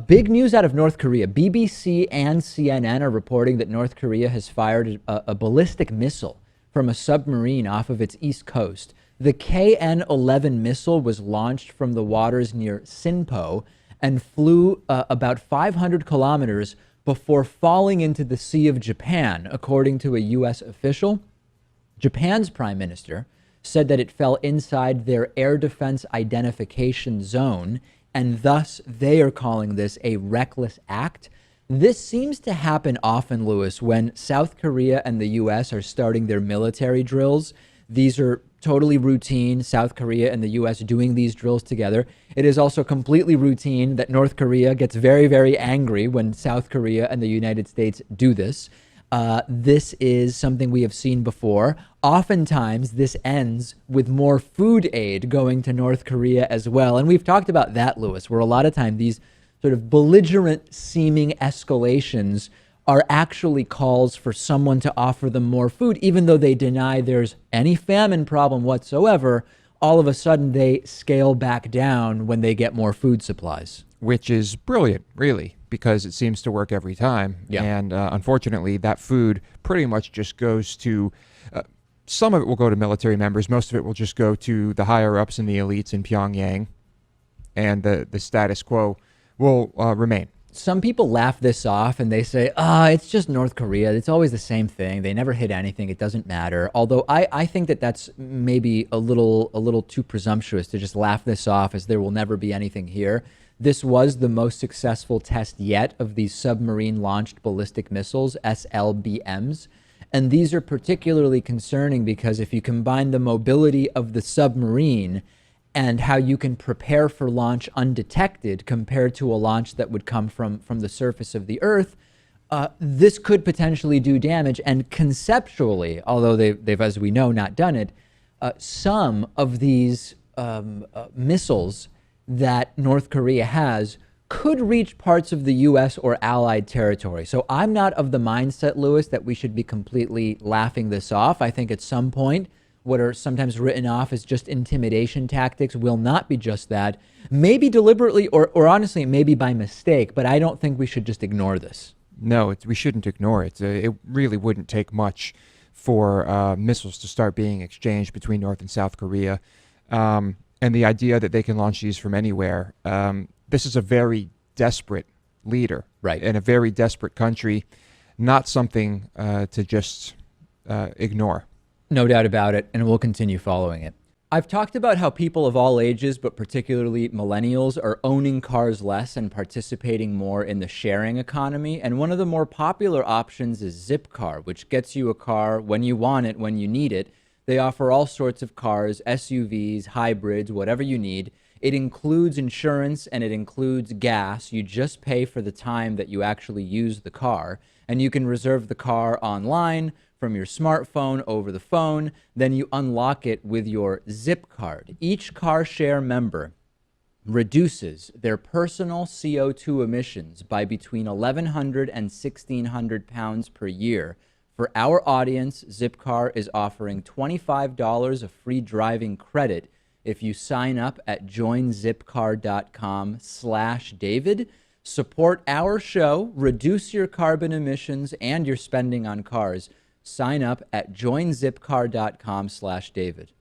Big news out of North Korea. BBC and CNN are reporting that North Korea has fired a ballistic missile from a submarine off of its east coast. The KN-11 missile was launched from the waters near Sinpo and flew about 500 kilometers before falling into the Sea of Japan, according to a U.S. official. Japan's prime minister said that it fell inside their air defense identification zone, and thus they are calling this a reckless act. This seems to happen often, Lewis, when South Korea and the U.S. are starting their military drills. These are totally routine, South Korea and the U.S. doing these drills together. It is also completely routine that North Korea gets very, very angry when South Korea and the United States do this. This is something we have seen before. Oftentimes, this ends with more food aid going to North Korea as well. And we've talked about that, Lewis, where a lot of time these sort of belligerent seeming escalations are actually calls for someone to offer them more food, even though they deny there's any famine problem whatsoever. All of a sudden, they scale back down when they get more food supplies. Which is brilliant, really, because it seems to work every time. Yeah. And unfortunately, that food pretty much just goes to, some of it will go to military members. Most of it will just go to the higher-ups and the elites in Pyongyang. And the status quo will remain. Some people laugh this off and they say, it's just North Korea. It's always the same thing. They never hit anything. It doesn't matter. Although I think that that's maybe a little too presumptuous to just laugh this off as there will never be anything here. This was the most successful test yet of these submarine-launched ballistic missiles, SLBMs. And these are particularly concerning because if you combine the mobility of the submarine and how you can prepare for launch undetected compared to a launch that would come from the surface of the Earth, this could potentially do damage. And conceptually, although they've, as we know, not done it, some of these missiles that North Korea has could reach parts of the U.S. or allied territory. So I'm not of the mindset, Lewis, that we should be completely laughing this off. I think at some point, what are sometimes written off as just intimidation tactics will not be just that. Maybe deliberately or honestly, maybe by mistake, but I don't think we should just ignore this. No, we shouldn't ignore it. It really wouldn't take much for missiles to start being exchanged between North and South Korea. And the idea that they can launch these from anywhere, this is a very desperate leader, right, in a very desperate country, not something to just ignore. No doubt about it, and we'll continue following it. I've talked about how people of all ages, but particularly millennials, are owning cars less and participating more in the sharing economy. And one of the more popular options is Zipcar, which gets you a car when you want it, when you need it. They offer all sorts of cars, SUVs, hybrids, whatever you need. It includes insurance and it includes gas. You just pay for the time that you actually use the car. And you can reserve the car online, from your smartphone over the phone, then you unlock it with your Zip card. Each car share member reduces their personal CO2 emissions by between 1,100 and 1,600 pounds per year. For our audience, Zipcar is offering $25 of free driving credit if you sign up at joinzipcar.com/David. Support our show, reduce your carbon emissions and your spending on cars. Sign up at joinzipcar.com/David.